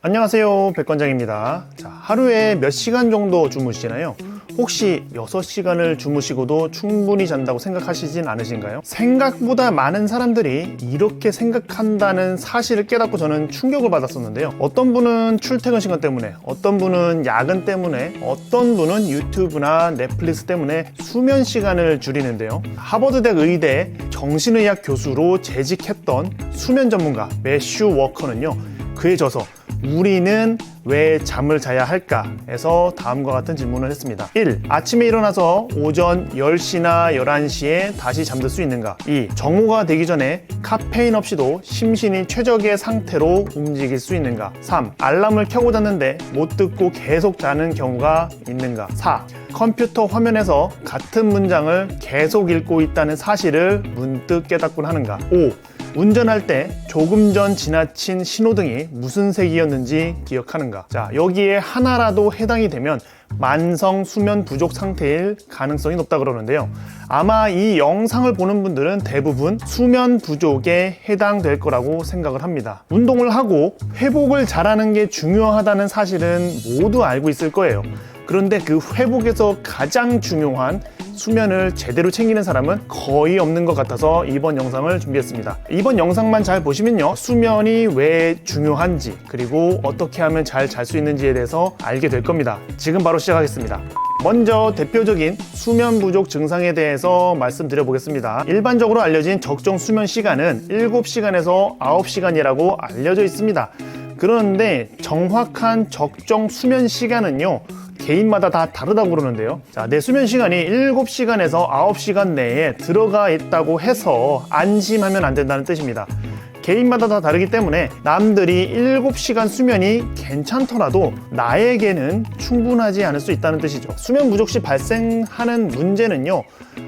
안녕하세요, 백관장입니다. 자, 하루에 몇 시간 정도 주무시나요? 혹시 6시간을 주무시고도 충분히 잔다고 생각하시진 않으신가요? 생각보다 많은 사람들이 이렇게 생각한다는 사실을 깨닫고 저는 충격을 받았었는데요. 어떤 분은 출퇴근 시간 때문에, 어떤 분은 야근 때문에, 어떤 분은 유튜브나 넷플릭스 때문에 수면 시간을 줄이는데요. 하버드대 의대 정신의학 교수로 재직했던 수면 전문가 매슈 워커는요, 그에 져서 우리는 왜 잠을 자야 할까?에서 다음과 같은 질문을 했습니다. 1. 아침에 일어나서 오전 10시나 11시에 다시 잠들 수 있는가? 2. 정오가 되기 전에 카페인 없이도 심신이 최적의 상태로 움직일 수 있는가? 3. 알람을 켜고 잤는데 못 듣고 계속 자는 경우가 있는가? 4. 컴퓨터 화면에서 같은 문장을 계속 읽고 있다는 사실을 문득 깨닫곤 하는가? 5. 운전할 때 조금 전 지나친 신호등이 무슨 색이었는지 기억하는가? 자, 여기에 하나라도 해당이 되면 만성 수면 부족 상태일 가능성이 높다 그러는데요. 아마 이 영상을 보는 분들은 대부분 수면 부족에 해당될 거라고 생각을 합니다. 운동을 하고 회복을 잘하는 게 중요하다는 사실은 모두 알고 있을 거예요. 그런데 그 회복에서 가장 중요한 수면을 제대로 챙기는 사람은 거의 없는 것 같아서 이번 영상을 준비했습니다. 이번 영상만 잘 보시면요, 수면이 왜 중요한지, 그리고 어떻게 하면 잘 잘 수 있는지에 대해서 알게 될 겁니다. 지금 바로 시작하겠습니다. 먼저 대표적인 수면 부족 증상에 대해서 말씀드려 보겠습니다. 일반적으로 알려진 적정 수면 시간은 7시간에서 9시간이라고 알려져 있습니다. 그런데 정확한 적정 수면 시간은요, 개인마다 다 다르다고 그러는데요. 자, 내 수면 시간이 7시간에서 9시간 내에 들어가 있다고 해서 안심하면 안 된다는 뜻입니다. 개인마다 다 다르기 때문에 남들이 7시간 수면이 괜찮더라도 나에게는 충분하지 않을 수 있다는 뜻이죠. 수면 부족 시 발생하는 문제는요,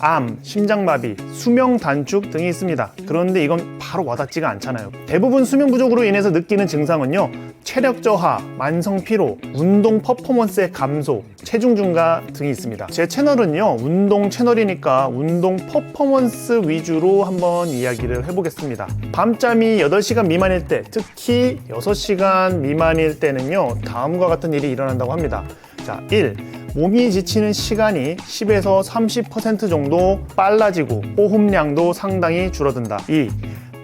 암, 심장마비, 수명 단축 등이 있습니다. 그런데 이건 바로 와닿지가 않잖아요. 대부분 수면 부족으로 인해서 느끼는 증상은요, 체력 저하, 만성 피로, 운동 퍼포먼스의 감소, 체중 증가 등이 있습니다. 제 채널은요, 운동 채널이니까 운동 퍼포먼스 위주로 한번 이야기를 해보겠습니다. 밤잠이 8시간 미만일 때, 특히 6시간 미만일 때는요, 다음과 같은 일이 일어난다고 합니다. 자, 1. 몸이 지치는 시간이 10에서 30% 정도 빨라지고 호흡량도 상당히 줄어든다. 2.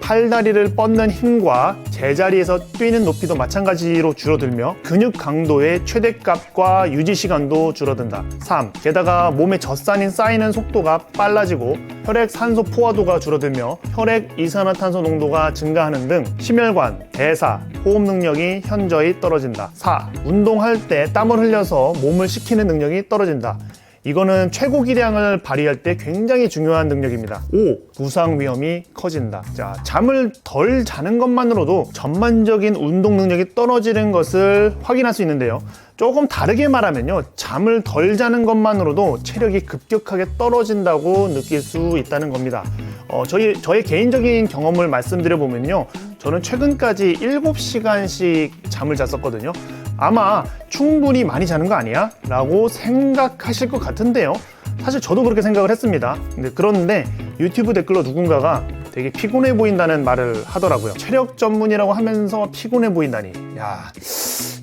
팔다리를 뻗는 힘과 제자리에서 뛰는 높이도 마찬가지로 줄어들며 근육 강도의 최대값과 유지 시간도 줄어든다. 3. 게다가 몸에 젖산이 쌓이는 속도가 빨라지고 혈액 산소 포화도가 줄어들며 혈액 이산화탄소 농도가 증가하는 등 심혈관, 대사, 호흡 능력이 현저히 떨어진다. 4. 운동할 때 땀을 흘려서 몸을 식히는 능력이 떨어진다. 이거는 최고 기량을 발휘할 때 굉장히 중요한 능력입니다. 5. 부상 위험이 커진다. 자, 잠을 덜 자는 것만으로도 전반적인 운동 능력이 떨어지는 것을 확인할 수 있는데요. 조금 다르게 말하면요, 잠을 덜 자는 것만으로도 체력이 급격하게 떨어진다고 느낄 수 있다는 겁니다. 저의 개인적인 경험을 말씀드려 보면요, 저는 최근까지 7시간씩 잠을 잤었거든요. 아마 충분히 많이 자는 거 아니야? 라고 생각하실 것 같은데요. 사실 저도 그렇게 생각을 했습니다. 그런데 유튜브 댓글로 누군가가 되게 피곤해 보인다는 말을 하더라고요. 체력 전문이라고 하면서 피곤해 보인다니. 야,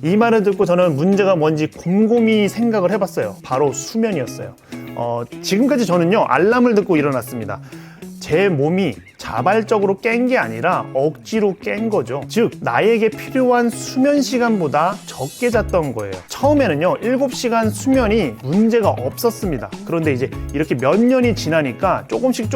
이 말을 듣고 저는 문제가 뭔지 곰곰이 생각을 해봤어요. 바로 수면이었어요. 지금까지 저는요, 알람을 듣고 일어났습니다. 제 몸이 자발적으로 깬 게 아니라 억지로 깬 거죠. 즉, 나에게 필요한 수면 시간보다 적게 잤던 거예요. 처음에는요, 7시간 수면이 문제가 없었습니다. 그런데 이제 이렇게 몇 년이 지나니까 조금씩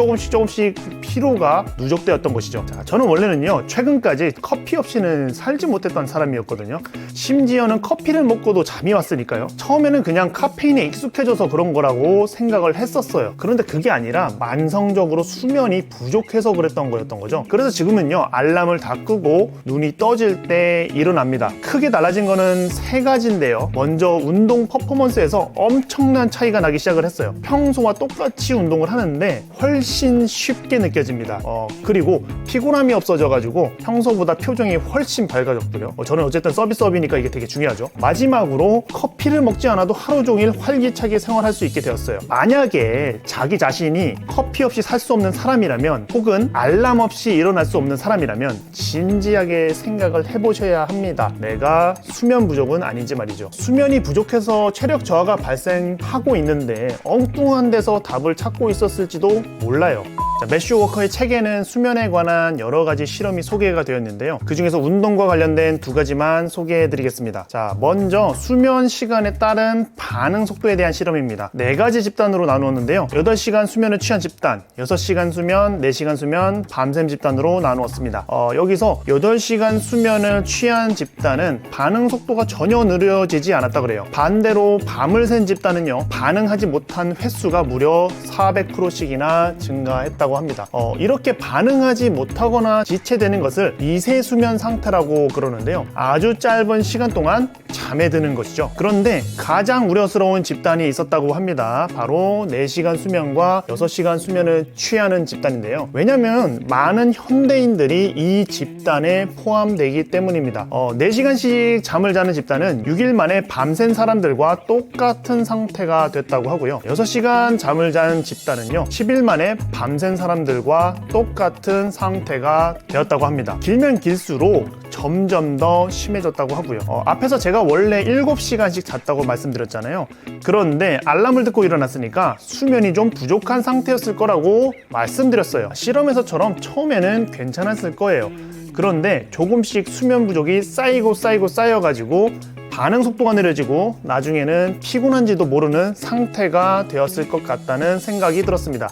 피로가 누적되었던 것이죠. 자, 저는 원래는요, 최근까지 커피 없이는 살지 못했던 사람이었거든요. 심지어는 커피를 먹고도 잠이 왔으니까요. 처음에는 그냥 카페인에 익숙해져서 그런 거라고 생각을 했었어요. 그런데 그게 아니라 만성적으로 수면이 부족해서 그랬던 거였던 거죠. 그래서 지금은요, 알람을 다 끄고 눈이 떠질 때 일어납니다. 크게 달라진 거는 3가지인데요. 먼저 운동 퍼포먼스에서 엄청난 차이가 나기 시작을 했어요. 평소와 똑같이 운동을 하는데 훨씬 쉽게 느껴집니다. 그리고 피곤함이 없어져가지고 평소보다 표정이 훨씬 밝아졌고요. 저는 어쨌든 서비스업이니까 이게 되게 중요하죠. 마지막으로 커피를 먹지 않아도 하루 종일 활기차게 생활할 수 있게 되었어요. 만약에 자기 자신이 커피 없이 살 수 없는 사람이라면, 혹은 알람 없이 일어날 수 없는 사람이라면 진지하게 생각을 해보셔야 합니다. 내가 수면 부족은 아닌지 말이죠. 수면이 부족해서 체력 저하가 발생하고 있는데 엉뚱한 데서 답을 찾고 있었을지도 몰라요. 매슈 워커의 책에는 수면에 관한 여러 가지 실험이 소개가 되었는데요. 그 중에서 운동과 관련된 두 가지만 소개해 드리겠습니다. 자, 먼저 수면 시간에 따른 반응 속도에 대한 실험입니다. 네 가지 집단으로 나누었는데요. 8시간 수면을 취한 집단, 6시간 수면, 4시간 수면, 밤샘 집단으로 나누었습니다. 여기서 8시간 수면을 취한 집단은 반응 속도가 전혀 느려지지 않았다 그래요. 반대로 밤을 샌 집단은요, 반응하지 못한 횟수가 무려 400%씩이나 증가했다고 합니다. 이렇게 반응하지 못하거나 지체되는 것을 미세 수면 상태라고 그러는데요. 아주 짧은 시간 동안 잠에 드는 것이죠. 그런데 가장 우려스러운 집단이 있었다고 합니다. 바로 4시간 수면과 6시간 수면을 취하는 집단인데요. 왜냐하면 많은 현대인들이 이 집단에 포함되기 때문입니다. 4시간씩 잠을 자는 집단은 6일 만에 밤샌 사람들과 똑같은 상태가 됐다고 하고요. 6시간 잠을 잔 집단은요, 10일 만에 밤샌 사람들과 똑같은 상태가 되었다고 합니다. 길면 길수록 점점 더 심해졌다고 하고요. 앞에서 제가 원래 7시간씩 잤다고 말씀드렸잖아요. 그런데 알람을 듣고 일어났으니까 수면이 좀 부족한 상태였을 거라고 말씀드렸어요. 실험에서처럼 처음에는 괜찮았을 거예요. 그런데 조금씩 수면 부족이 쌓여가지고 반응 속도가 느려지고 나중에는 피곤한지도 모르는 상태가 되었을 것 같다는 생각이 들었습니다.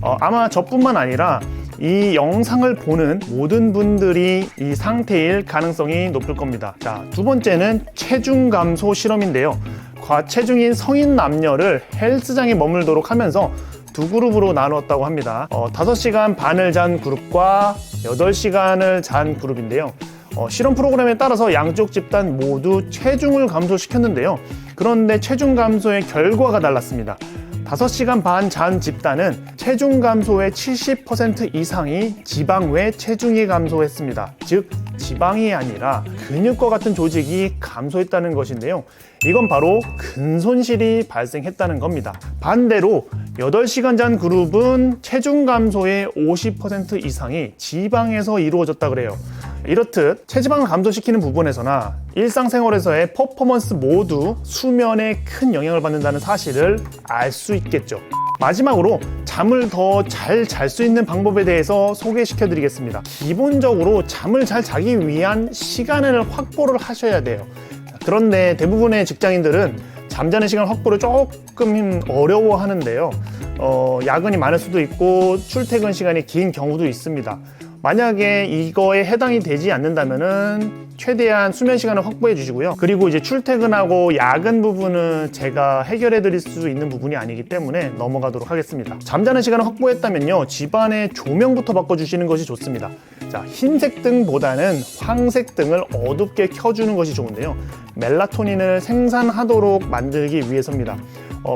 아마 저뿐만 아니라 이 영상을 보는 모든 분들이 이 상태일 가능성이 높을 겁니다. 자, 두 번째는 체중 감소 실험인데요. 과체중인 성인 남녀를 헬스장에 머물도록 하면서 두 그룹으로 나누었다고 합니다. 5시간 반을 잔 그룹과 8시간을 잔 그룹인데요. 실험 프로그램에 따라서 양쪽 집단 모두 체중을 감소시켰는데요. 그런데 체중 감소의 결과가 달랐습니다. 5시간 반 잔 집단은 체중 감소의 70% 이상이 지방 외 체중이 감소했습니다. 즉, 지방이 아니라 근육과 같은 조직이 감소했다는 것인데요. 이건 바로 근손실이 발생했다는 겁니다. 반대로 8시간 잔 그룹은 체중 감소의 50% 이상이 지방에서 이루어졌다 그래요. 이렇듯 체지방을 감소시키는 부분에서나 일상생활에서의 퍼포먼스 모두 수면에 큰 영향을 받는다는 사실을 알 수 있겠죠. 마지막으로 잠을 더 잘 잘 수 있는 방법에 대해서 소개시켜 드리겠습니다. 기본적으로 잠을 잘 자기 위한 시간을 확보를 하셔야 돼요. 그런데 대부분의 직장인들은 잠자는 시간 확보를 조금 어려워하는데요. 야근이 많을 수도 있고 출퇴근 시간이 긴 경우도 있습니다. 만약에 이거에 해당이 되지 않는다면은 최대한 수면 시간을 확보해 주시고요. 그리고 이제 출퇴근하고 야근 부분은 제가 해결해 드릴 수 있는 부분이 아니기 때문에 넘어가도록 하겠습니다. 잠자는 시간을 확보했다면요, 집안의 조명부터 바꿔주시는 것이 좋습니다. 자, 흰색 등보다는 황색 등을 어둡게 켜주는 것이 좋은데요. 멜라토닌을 생산하도록 만들기 위해서입니다.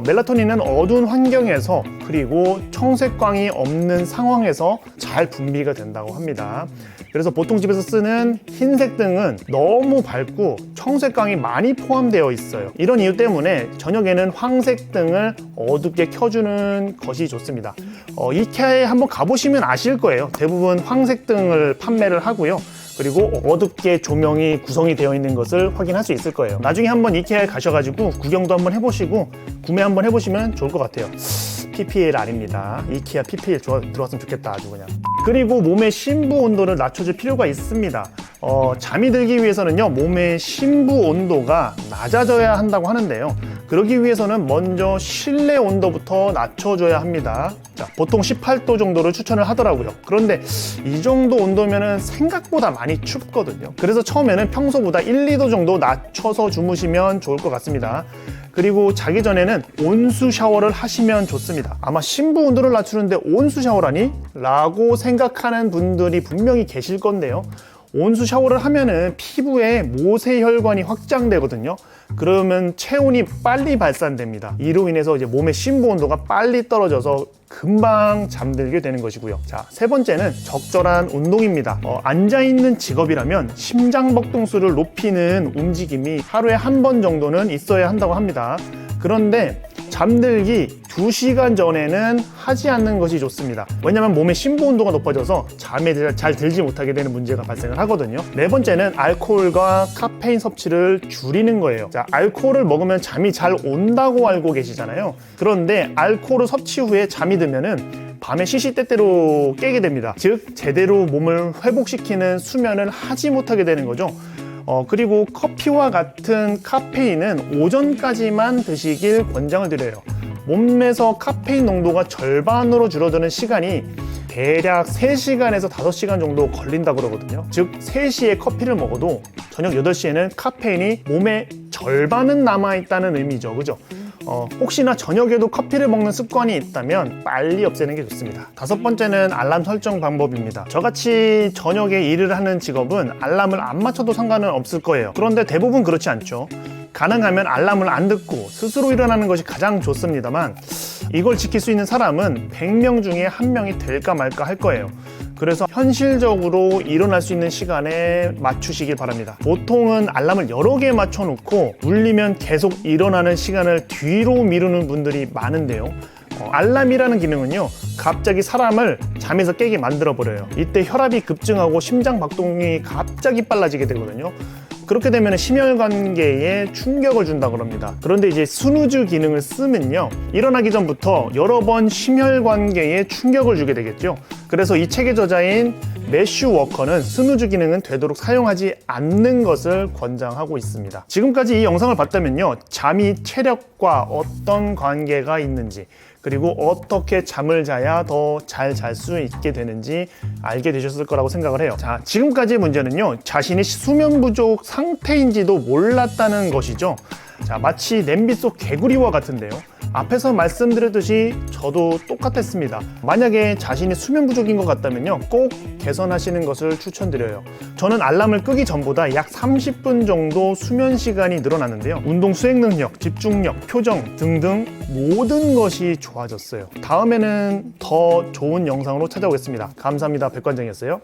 멜라토닌은 어두운 환경에서 그리고 청색광이 없는 상황에서 잘 분비가 된다고 합니다. 그래서 보통 집에서 쓰는 흰색 등은 너무 밝고 청색광이 많이 포함되어 있어요. 이런 이유 때문에 저녁에는 황색 등을 어둡게 켜주는 것이 좋습니다. 이케아에 한번 가보시면 아실 거예요. 대부분 황색 등을 판매를 하고요. 그리고 어둡게 조명이 구성이 되어 있는 것을 확인할 수 있을 거예요. 나중에 한번 이케아에 가셔가지고 구경도 한번 해보시고 구매 한번 해보시면 좋을 것 같아요. PPL 아닙니다. 이케아 PPL 들어왔으면 좋겠다, 아주 그냥. 그리고 몸의 심부 온도를 낮춰줄 필요가 있습니다. 잠이 들기 위해서는요, 몸의 심부 온도가 낮아져야 한다고 하는데요. 그러기 위해서는 먼저 실내 온도부터 낮춰줘야 합니다. 자, 보통 18도 정도를 추천을 하더라고요. 그런데 이 정도 온도면은 생각보다 많이 춥거든요. 그래서 처음에는 평소보다 1, 2도 정도 낮춰서 주무시면 좋을 것 같습니다. 그리고 자기 전에는 온수 샤워를 하시면 좋습니다. 아마 심부 온도를 낮추는데 온수 샤워라니? 라고 생각하는 분들이 분명히 계실 건데요. 온수 샤워를 하면은 피부에 모세혈관이 확장되거든요. 그러면 체온이 빨리 발산됩니다. 이로 인해서 이제 몸의 심부 온도가 빨리 떨어져서 금방 잠들게 되는 것이고요. 자, 세 번째는 적절한 운동입니다. 앉아있는 직업이라면 심장 박동수를 높이는 움직임이 하루에 한 번 정도는 있어야 한다고 합니다. 그런데 잠들기 2시간 전에는 하지 않는 것이 좋습니다. 왜냐하면 몸의 심부 온도가 높아져서 잠에 잘 들지 못하게 되는 문제가 발생을 하거든요. 네 번째는 알코올과 카페인 섭취를 줄이는 거예요. 자, 알코올을 먹으면 잠이 잘 온다고 알고 계시잖아요. 그런데 알코올을 섭취 후에 잠이 들면은 밤에 시시때때로 깨게 됩니다. 즉 제대로 몸을 회복시키는 수면을 하지 못하게 되는 거죠. 그리고 커피와 같은 카페인은 오전까지만 드시길 권장을 드려요. 몸에서 카페인 농도가 절반으로 줄어드는 시간이 대략 3시간에서 5시간 정도 걸린다고 그러거든요. 즉 3시에 커피를 먹어도 저녁 8시에는 카페인이 몸에 절반은 남아있다는 의미죠. 그죠? 혹시나 저녁에도 커피를 먹는 습관이 있다면 빨리 없애는 게 좋습니다. 5번째는 알람 설정 방법입니다. 저같이 저녁에 일을 하는 직업은 알람을 안 맞춰도 상관은 없을 거예요. 그런데 대부분 그렇지 않죠. 가능하면 알람을 안 듣고 스스로 일어나는 것이 가장 좋습니다만 이걸 지킬 수 있는 사람은 100명 중에 1명이 될까 말까 할 거예요. 그래서 현실적으로 일어날 수 있는 시간에 맞추시길 바랍니다. 보통은 알람을 여러 개 맞춰놓고 울리면 계속 일어나는 시간을 뒤로 미루는 분들이 많은데요. 알람이라는 기능은요, 갑자기 사람을 잠에서 깨게 만들어 버려요. 이때 혈압이 급증하고 심장 박동이 갑자기 빨라지게 되거든요. 그렇게 되면 심혈관계에 충격을 준다고 합니다. 그런데 이제 스누즈 기능을 쓰면요, 일어나기 전부터 여러 번 심혈관계에 충격을 주게 되겠죠. 그래서 이 책의 저자인 매슈 워커는 스누즈 기능은 되도록 사용하지 않는 것을 권장하고 있습니다. 지금까지 이 영상을 봤다면요, 잠이 체력과 어떤 관계가 있는지, 그리고 어떻게 잠을 자야 더 잘 잘 수 있게 되는지 알게 되셨을 거라고 생각을 해요. 자, 지금까지의 문제는요, 자신이 수면 부족 상태인지도 몰랐다는 것이죠. 자, 마치 냄비 속 개구리와 같은데요. 앞에서 말씀드렸듯이 저도 똑같았습니다. 만약에 자신이 수면 부족인 것 같다면요, 꼭 개선하시는 것을 추천드려요. 저는 알람을 끄기 전보다 약 30분 정도 수면 시간이 늘어났는데요, 운동 수행 능력, 집중력, 표정 등등 모든 것이 좋아졌어요. 다음에는 더 좋은 영상으로 찾아오겠습니다. 감사합니다. 백관장이었어요.